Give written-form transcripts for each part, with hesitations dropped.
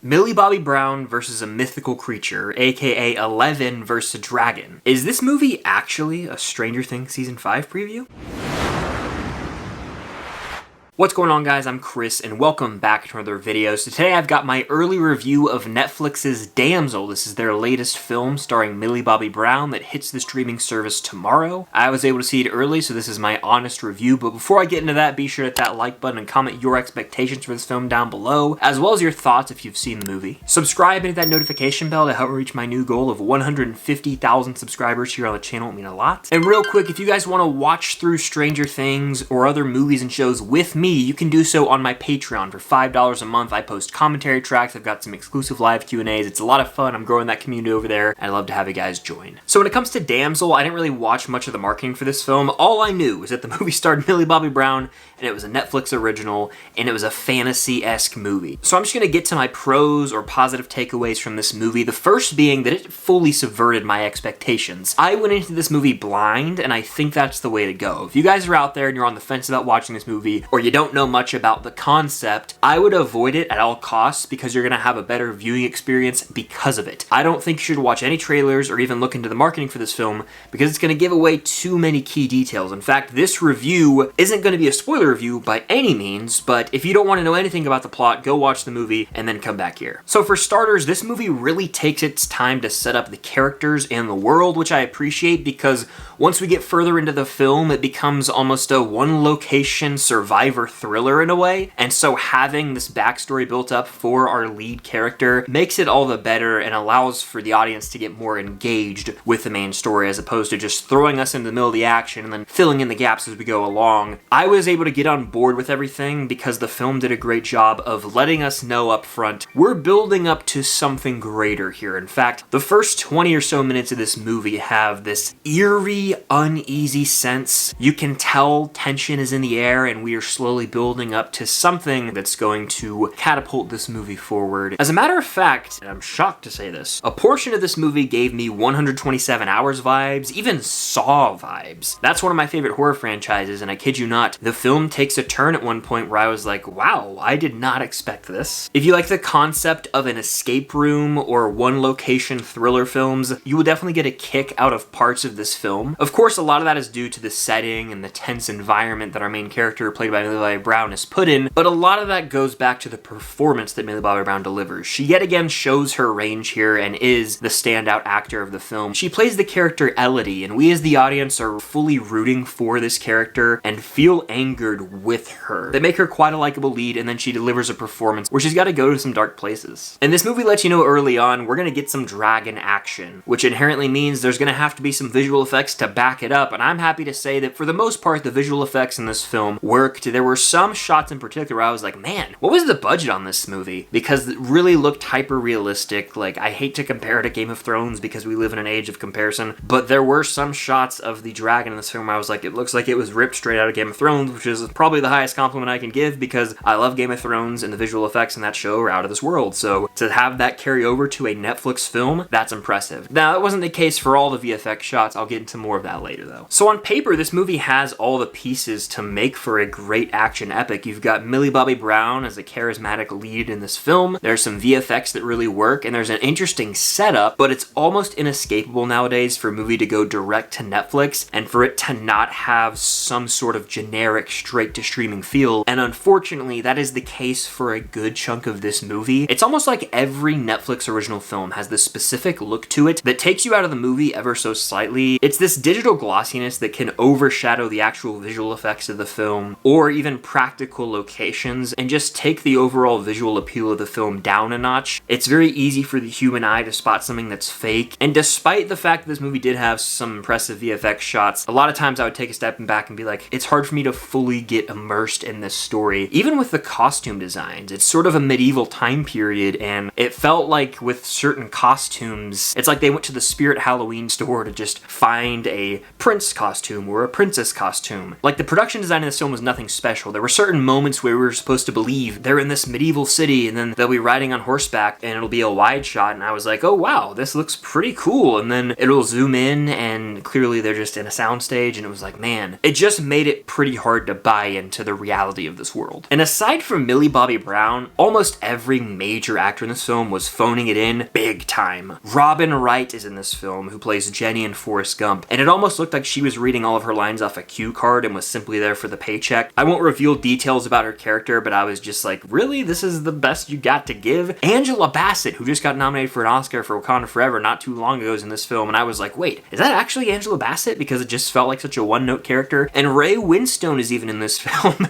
Millie Bobby Brown versus a mythical creature, aka 11 versus a dragon. Is this movie actually a Stranger Things Season 5 preview? What's going on, guys? I'm Chris and welcome back to another video. So today I've got my early review of Netflix's Damsel. This is their latest film starring Millie Bobby Brown that hits the streaming service tomorrow. I was able to see it early, so this is my honest review. But before I get into that, be sure to hit that like button and comment your expectations for this film down below, as well as your thoughts if you've seen the movie. Subscribe and hit that notification bell to help me reach my new goal of 150,000 subscribers here on the channel. It would mean a lot. And real quick, if you guys want to watch through Stranger Things or other movies and shows with me, you can do so on my Patreon for $5 a month. I post commentary tracks, I've got some exclusive live Q&As. It's a lot of fun. I'm growing that community over there. I'd love to have you guys join. So when it comes to Damsel, I didn't really watch much of the marketing for this film. All I knew was that the movie starred Millie Bobby Brown, and it was a Netflix original, and it was a fantasy-esque movie. So I'm just gonna get to my pros or positive takeaways from this movie. The first being that it fully subverted my expectations. I went into this movie blind, and I think that's the way to go. If you guys are out there and you're on the fence about watching this movie, or you don't know much about the concept, I would avoid it at all costs because you're gonna have a better viewing experience because of it. I don't think you should watch any trailers or even look into the marketing for this film because it's gonna give away too many key details. In fact, this review isn't gonna be a spoiler review by any means, but if you don't want to know anything about the plot, go watch the movie and then come back here. So for starters, this movie really takes its time to set up the characters and the world, which I appreciate because once we get further into the film, it becomes almost a one-location survivor thriller in a way, and so having this backstory built up for our lead character makes it all the better and allows for the audience to get more engaged with the main story as opposed to just throwing us into the middle of the action and then filling in the gaps as we go along. I was able to get on board with everything because the film did a great job of letting us know up front we're building up to something greater here. In fact, the first 20 or so minutes of this movie have this eerie, uneasy sense. You can tell tension is in the air and we are slowly building up to something that's going to catapult this movie forward. As a matter of fact, and I'm shocked to say this, a portion of this movie gave me 127 Hours vibes, even Saw vibes. That's one of my favorite horror franchises, and I kid you not, the film takes a turn at one point where I was like, wow, I did not expect this. If you like the concept of an escape room or one location thriller films, you will definitely get a kick out of parts of this film. Of course, a lot of that is due to the setting and the tense environment that our main character, played by Millie Bobby Brown, is put in, but a lot of that goes back to the performance that Millie Bobby Brown delivers. She yet again shows her range here and is the standout actor of the film. She plays the character Elodie, and we as the audience are fully rooting for this character and feel angered with her. They make her quite a likable lead, and then she delivers a performance where she's got to go to some dark places. And this movie lets you know early on we're gonna get some dragon action, which inherently means there's gonna have to be some visual effects to back it up, and I'm happy to say that for the most part the visual effects in this film worked. There were some shots in particular where I was like, man, what was the budget on this movie? Because it really looked hyper realistic. Like, I hate to compare it to Game of Thrones because we live in an age of comparison, but there were some shots of the dragon in this film where I was like, it looks like it was ripped straight out of Game of Thrones, which is probably the highest compliment I can give because I love Game of Thrones and the visual effects in that show are out of this world. So to have that carry over to a Netflix film, that's impressive. Now, that wasn't the case for all the VFX shots. I'll get into more of that later though. So on paper, this movie has all the pieces to make for a great action epic. You've got Millie Bobby Brown as a charismatic lead in this film. There's some VFX that really work, and there's an interesting setup, but it's almost inescapable nowadays for a movie to go direct to Netflix and for it to not have some sort of generic straight-to-streaming feel, and unfortunately, that is the case for a good chunk of this movie. It's almost like every Netflix original film has this specific look to it that takes you out of the movie ever so slightly. It's this digital glossiness that can overshadow the actual visual effects of the film, or even practical locations, and just take the overall visual appeal of the film down a notch. It's very easy for the human eye to spot something that's fake, and despite the fact that this movie did have some impressive VFX shots, a lot of times I would take a step back and be like, it's hard for me to fully get immersed in this story. Even with the costume designs, it's sort of a medieval time period, and it felt like with certain costumes, it's like they went to the Spirit Halloween store to just find a prince costume or a princess costume. Like, the production design in this film was nothing special. special. There were certain moments where we were supposed to believe they're in this medieval city and then they'll be riding on horseback and it'll be a wide shot, and I was like, oh wow, this looks pretty cool, and then it'll zoom in and clearly they're just in a soundstage, and it was like, man, it just made it pretty hard to buy into the reality of this world. And aside from Millie Bobby Brown, almost every major actor in this film was phoning it in big time. Robin Wright is in this film, who plays Jenny in Forrest Gump, and it almost looked like she was reading all of her lines off a cue card and was simply there for the paycheck. I won't reveal details about her character, but I was just like, really? This is the best you got to give? Angela Bassett, who just got nominated for an Oscar for Wakanda Forever not too long ago, is in this film, and I was like, wait, is that actually Angela Bassett? Because it just felt like such a one-note character. And Ray Winstone is even in this film.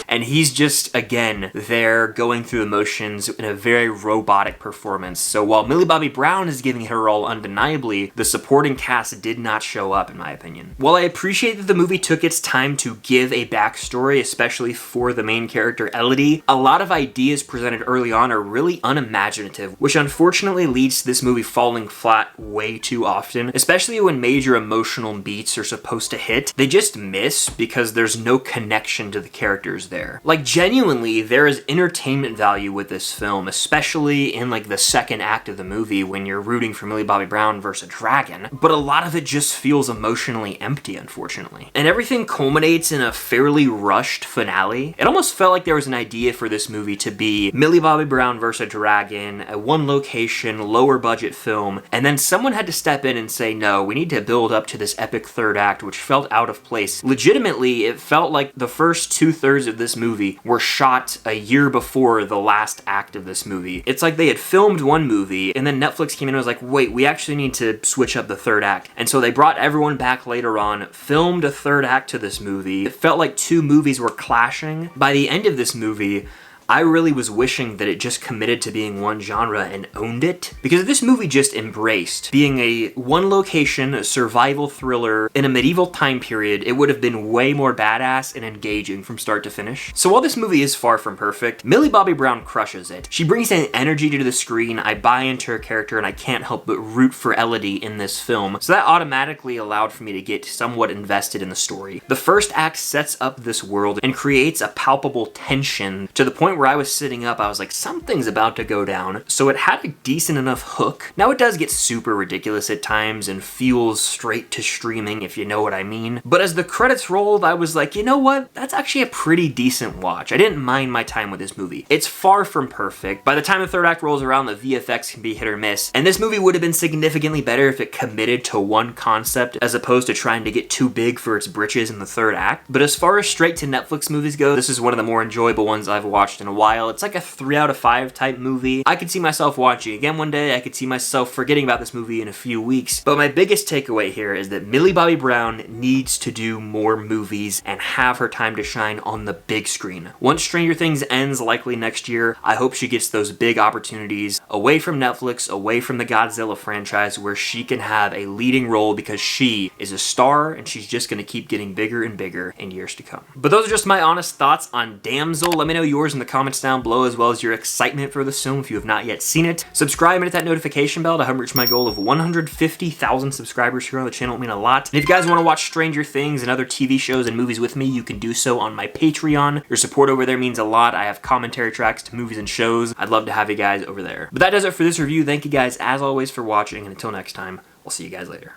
And he's just, again, there going through the motions in a very robotic performance. So while Millie Bobby Brown is giving her role undeniably, the supporting cast did not show up, in my opinion. While I appreciate that the movie took its time to give a backstory, especially for the main character, Elodie, a lot of ideas presented early on are really unimaginative, which unfortunately leads to this movie falling flat way too often, especially when major emotional beats are supposed to hit. They just miss because there's no connection to the characters there. Like, genuinely, there is entertainment value with this film, especially in like the second act of the movie when you're rooting for Millie Bobby Brown versus a dragon, but a lot of it just feels emotionally empty, unfortunately. And everything culminates in a fairly rushed finale. It almost felt like there was an idea for this movie to be Millie Bobby Brown versus a dragon, a one location, lower budget film, and then someone had to step in and say, no, we need to build up to this epic third act, which felt out of place. Legitimately, it felt like the first 2/3 of this movie were shot a year before the last act of this movie. It's like they had filmed one movie and then Netflix came in and was like, wait, we actually need to switch up the third act. And so they brought everyone back later on, filmed a third act to this movie. It felt like two movies were clashing. By the end of this movie, I really was wishing that it just committed to being one genre and owned it, because this movie just embraced being a one location survival thriller in a medieval time period. It would have been way more badass and engaging from start to finish. So while this movie is far from perfect, Millie Bobby Brown crushes it. She brings an energy to the screen, I buy into her character, and I can't help but root for Elodie in this film, so that automatically allowed for me to get somewhat invested in the story. The first act sets up this world and creates a palpable tension to the point where I was sitting up, I was like, something's about to go down. So it had a decent enough hook. Now it does get super ridiculous at times and feels straight to streaming, if you know what I mean. But as the credits rolled, I was like, you know what? That's actually a pretty decent watch. I didn't mind my time with this movie. It's far from perfect. By the time the third act rolls around, the VFX can be hit or miss. And this movie would have been significantly better if it committed to one concept as opposed to trying to get too big for its britches in the third act. But as far as straight to Netflix movies go, this is one of the more enjoyable ones I've watched in a while. It's like a 3 out of 5 type movie. I could see myself watching it again one day. I could see myself forgetting about this movie in a few weeks. But my biggest takeaway here is that Millie Bobby Brown needs to do more movies and have her time to shine on the big screen. Once Stranger Things ends, likely next year, I hope she gets those big opportunities away from Netflix, away from the Godzilla franchise, where she can have a leading role because she is a star and she's just going to keep getting bigger and bigger in years to come. But those are just my honest thoughts on Damsel. Let me know yours in the comments down below, as well as your excitement for this film if you have not yet seen it. Subscribe and hit that notification bell to help reach my goal of 150,000 subscribers here on the channel. It would mean a lot. And if you guys want to watch Stranger Things and other TV shows and movies with me, you can do so on my Patreon. Your support over there means a lot. I have commentary tracks to movies and shows. I'd love to have you guys over there. But that does it for this review. Thank you guys, as always, for watching, and until next time, I'll see you guys later.